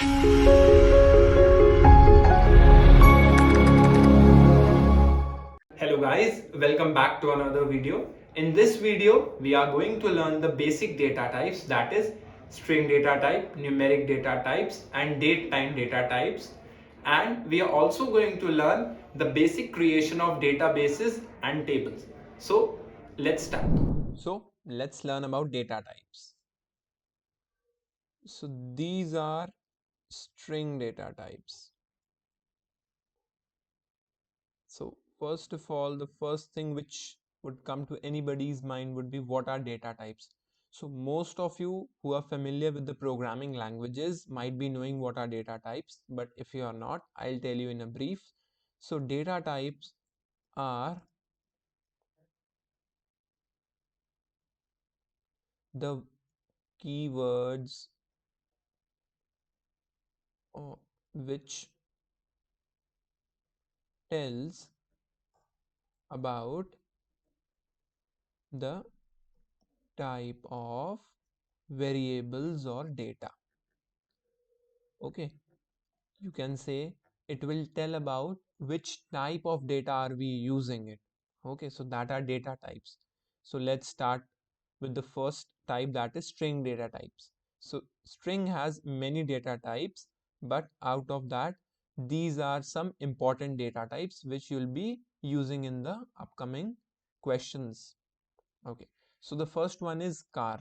Hello guys, welcome back to another video. In this video, we are going to learn the basic data types, that is string data type, numeric data types and date time data types. And we are also going to learn the basic creation of databases and tables. So let's start. So let's learn about data types. So these are string data types. So first of all, the first thing which would come to anybody's mind would be what are data types. So most of you who are familiar with the programming languages might be knowing what are data types, but if you are not, I'll tell you in a brief. So data types are the keywords which tells about the type of variables or data. Okay, you can say it will tell about which type of data are we using it. Okay, so that are data types. So let's start with the first type, that is string data types. So string has many data types, but out of that these are some important data types which you'll be using in the upcoming questions. Okay, so the first one is car.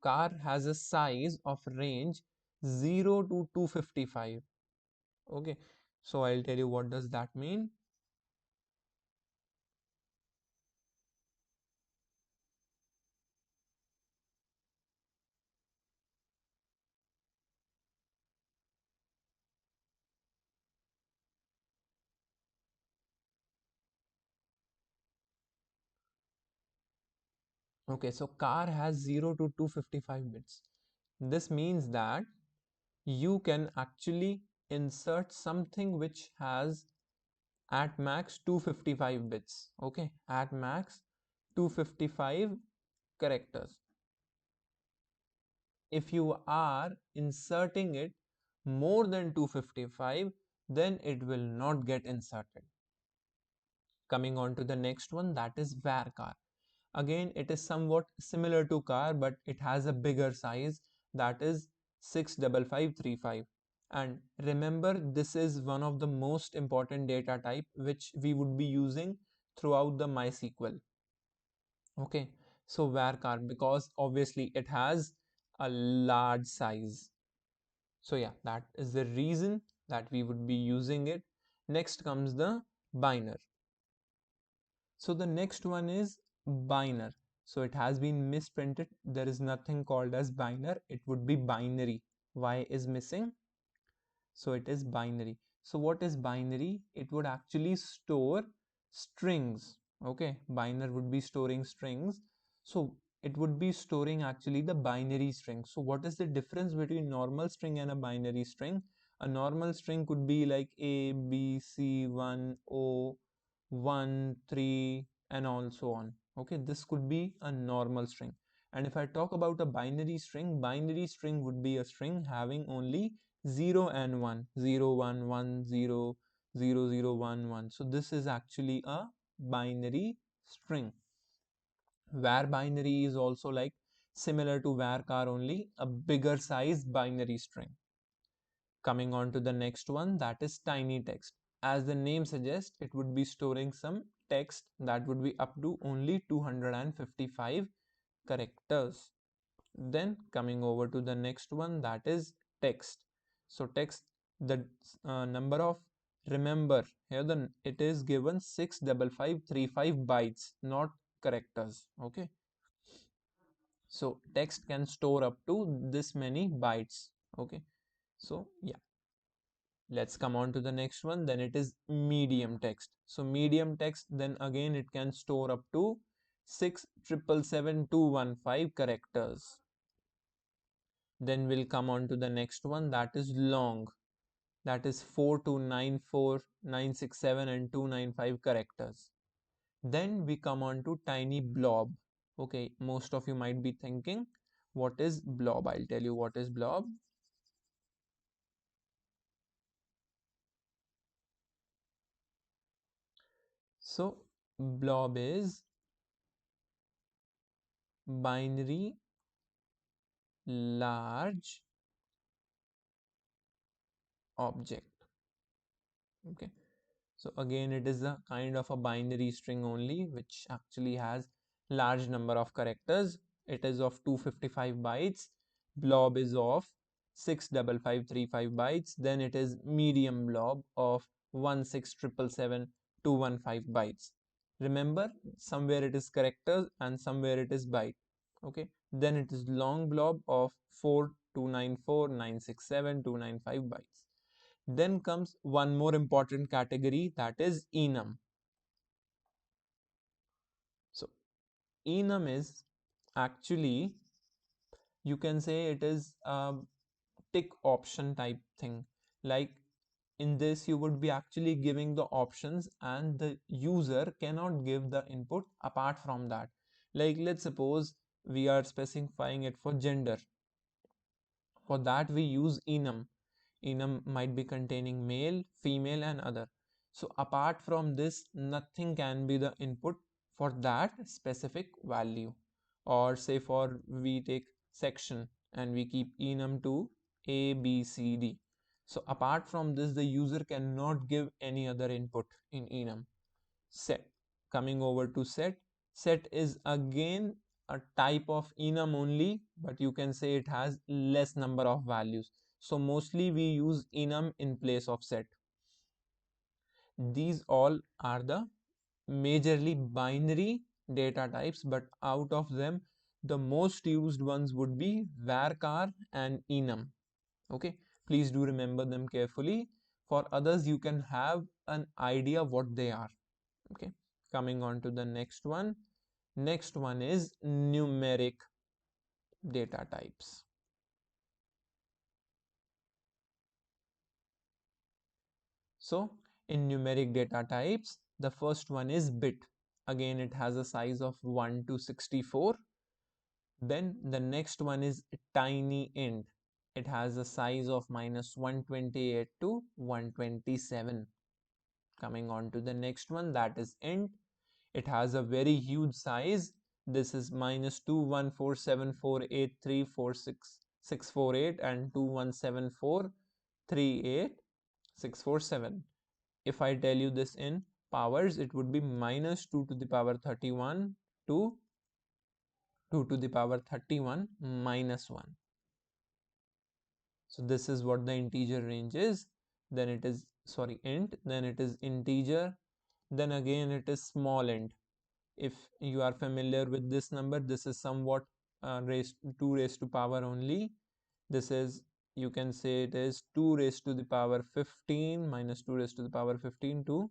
Car has a size of range 0 to 255. Okay, so I'll tell you what does that mean. Okay, so car has 0 to 255 bits. This means that you can actually insert something which has at max 255 bits. Okay, at max 255 characters. If you are inserting it more than 255, then it will not get inserted. Coming on to the next one, that is varchar. Again, it is somewhat similar to car, but it has a bigger size, that is 65535. And remember, this is one of the most important data type which we would be using throughout the MySQL. Okay, so varchar, because obviously it has a large size. So yeah, that is the reason that we would be using it. Next comes the biner. So the next one is biner. So it has been misprinted. There is nothing called as biner. It would be binary. Y is missing. So it is binary. So what is binary? It would actually store strings. Okay, biner would be storing strings. So it would be storing actually the binary string. So what is the difference between normal string and a binary string? A normal string could be like A, B, C, 1, O, 1, 3, and also on. Okay, this could be a normal string. And if I talk about a binary string would be a string having only 0 and 1, 0, 1, 1, 0, 0, 0, 1, 1. So this is actually a binary string. Where binary is also like similar to varchar, only a bigger size binary string. Coming on to the next one, that is tiny text. As the name suggests, it would be storing some text that would be up to only 255 characters. Then coming over to the next one, that is text. So text, the number of, remember here it is given 65535 bytes, not characters. Okay, so text can store up to this many bytes. Okay, so yeah, let's come on to the next one. Then it is medium text. So medium text, then again it can store up to 6777215 characters. Then we'll come on to the next one, that is long. That is 4294967 and 295 characters. Then we come on to tiny blob. Okay, most of you might be thinking what is blob. I'll tell you what is blob. So blob is binary large object. Okay, so again it is a kind of a binary string only, which actually has large number of characters. It is of 255 bytes. Blob is of 65535 bytes. Then it is medium blob of 1677215 bytes. Remember, somewhere it is characters and somewhere it is byte. Okay, then it is long blob of 4294967 295 bytes. Then comes one more important category, that is enum. So enum is actually, you can say it is a tick option type thing. Like in this you would be actually giving the options and the user cannot give the input apart from that. Like let's suppose we are specifying it for gender. For that we use enum. Enum might be containing male, female and other. So apart from this, nothing can be the input for that specific value. Or say for we take section and we keep enum to A, B, C, D. So apart from this, the user cannot give any other input in enum. Set. Coming over to set. Set is again a type of enum only, but you can say it has less number of values. So mostly we use enum in place of set. These all are the majorly binary data types, but out of them the most used ones would be varchar and enum. Okay, please do remember them carefully. For others you can have an idea what they are. Okay, coming on to the next one. Next one is numeric data types. So in numeric data types, the first one is bit. Again, it has a size of 1 to 64. Then the next one is tiny int. It has a size of -128 to 127. Coming on to the next one, that is int. It has a very huge size. This is -2147483464648 and 217438647. If I tell you this in powers, it would be -2 to the power 31 to 2 to the power 31 minus 1. So this is what the integer range is. Then it is, sorry, int, then it is integer, then again it is small int. If you are familiar with this number, this is somewhat 2 raised to power only. This is, you can say it is 2 raised to the power 15 minus 2 raised to the power 15 to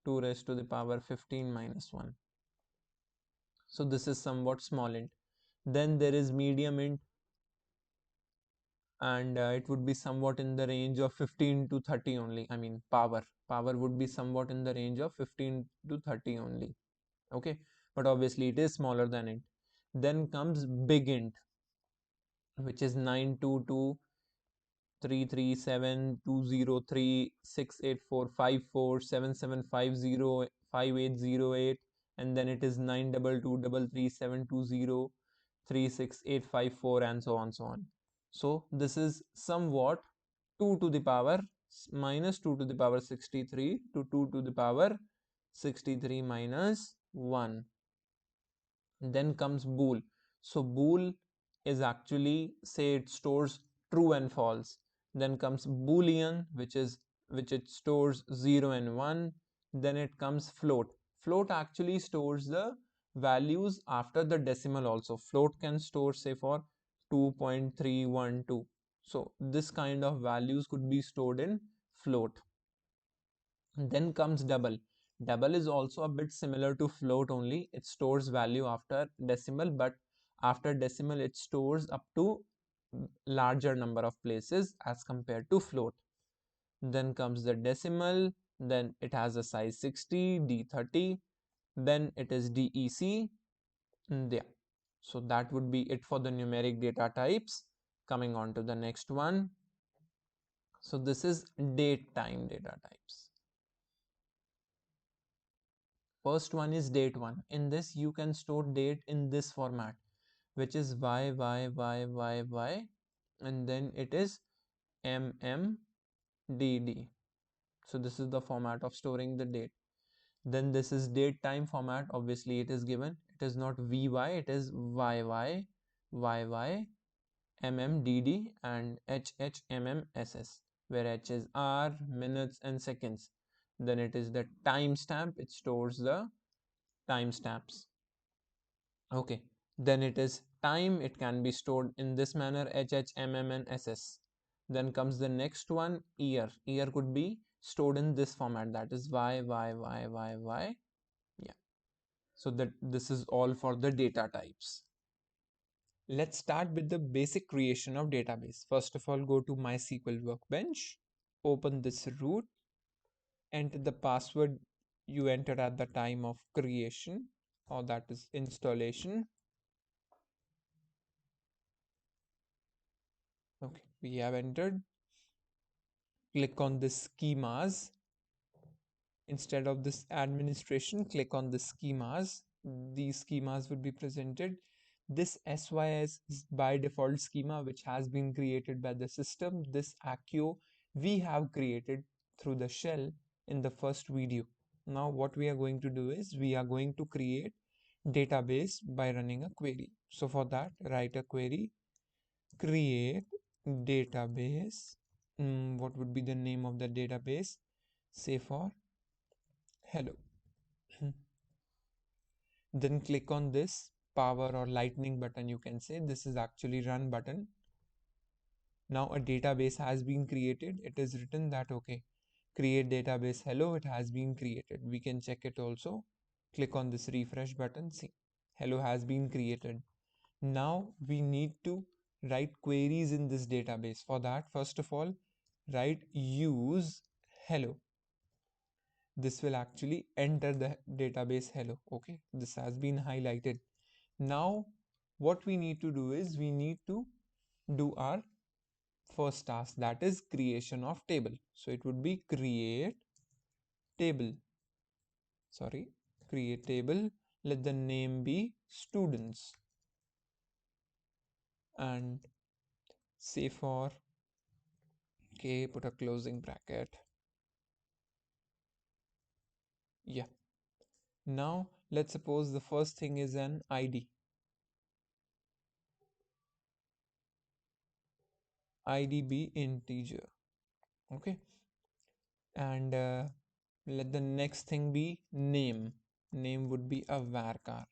2 raised to the power 15 minus 1. So this is somewhat small int. Then there is medium int, and it would be somewhat in the range of 15 to 30 only. I mean power would be somewhat in the range of 15 to 30 only. Okay, but obviously it is smaller than int. Then comes big int, which is 9223372036845477505805808, and then it is 9223372036854 and so on so on. So this is somewhat 2 to the power -2 to the power 63 to 2 to the power 63 minus 1. Then comes bool. So bool is actually, say it stores true and false. Then comes boolean, which it stores 0 and 1. Then it comes float. Float actually stores the values after the decimal also. Float can store, say, for 2.312. So this kind of values could be stored in float. Then comes double. Double is also a bit similar to float only. It stores value after decimal, but after decimal it stores up to larger number of places as compared to float. Then comes the decimal. Then it has a size 60, D30. Then it is DEC. Yeah. So that would be it for the numeric data types. Coming on to the next one. So this is date time data types. First one is date one. In this, you can store date in this format, which is y, and then it is mmdd. So this is the format of storing the date. Then this is date time format. Obviously, it is given. It is not vy, it is yy, mmdd, and hhmmss, where h is hour, minutes, and seconds. Then it is the timestamp. It stores the timestamps. Okay, then it is time. It can be stored in this manner, HHMM and SS. Then comes the next one, year. Year could be stored in this format, that is y. Yeah, so that this is all for the data types. Let's start with the basic creation of database. First of all, go to MySQL Workbench, open this root, enter the password you entered at the time of creation, or that is installation. Okay, we have entered. Click on the schemas. Instead of this administration, click on the schemas. These schemas would be presented. This SYS is by default schema which has been created by the system. This Accio we have created through the shell in the first video. Now what we are going to do is we are going to create database by running a query. So for that, write a query, create database. What would be the name of the database? Say for hello. Then click on this power or lightning button, you can say. This is actually run button. Now a database has been created. It is written that okay, create database hello, it has been created. We can check it also. Click on this refresh button. See, hello has been created. Now we need to write queries in this database. For that, first of all, write use hello. This will actually enter the database hello. Okay, this has been highlighted. Now what we need to do is we need to do our first task, that is creation of table. So it would be create table, create table. Let the name be students, and say for okay, put a closing bracket. Yeah, now let's suppose the first thing is an ID be integer. Okay, and let the next thing be name would be a varchar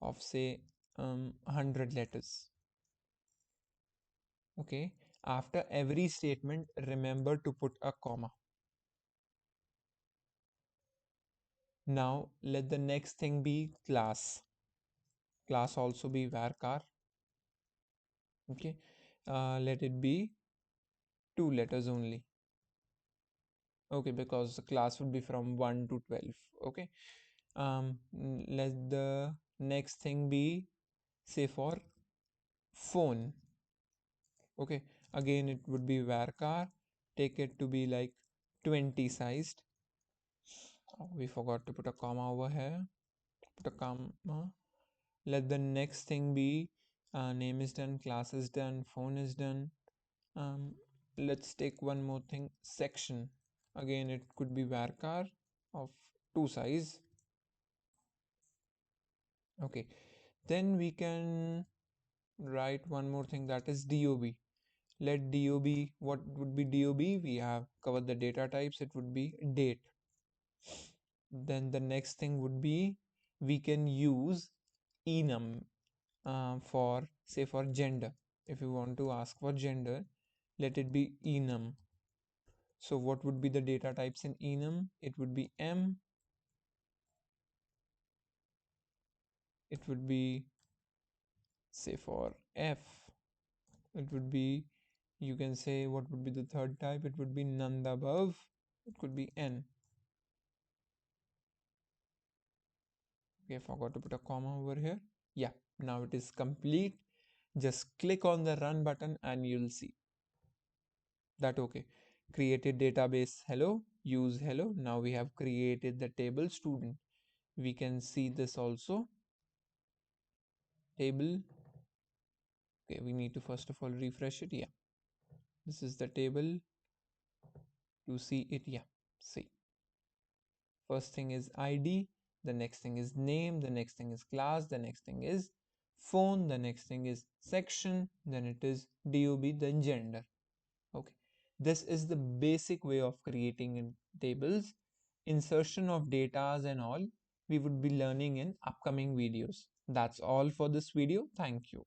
of say 100 letters. Okay, after every statement remember to put a comma. Now let the next thing be class also be varchar. Okay, let it be 2 letters only. Okay, because the class would be from 1 to 12. Okay, let the next thing be say for phone. Okay, again it would be varchar, take it to be like 20 sized. Oh, we forgot to put a comma over here. Put a comma. Let the next thing be name is done, class is done, phone is done. Let's take one more thing, section. Again it could be varchar of 2 size. Okay, then we can write one more thing, that is dob. Let dob, what would be dob? We have covered the data types. It would be date. Then the next thing would be we can use enum for say for gender. If you want to ask for gender, let it be enum. So what would be the data types in enum? It would be m, it would be say for f, it would be, you can say what would be the third type, it would be none the above, it could be n. Okay, forgot to put a comma over here. Yeah, now it is complete. Just click on the run button and you'll see that okay, created database hello, use hello. Now we have created the table student. We can see this also. Table. Okay, we need to first of all refresh it. Yeah, this is the table to see it. Yeah, see. First thing is ID, the next thing is name, the next thing is class, the next thing is phone, the next thing is section, then it is DOB, then gender. Okay, this is the basic way of creating in tables. Insertion of data and all we would be learning in upcoming videos. That's all for this video. Thank you.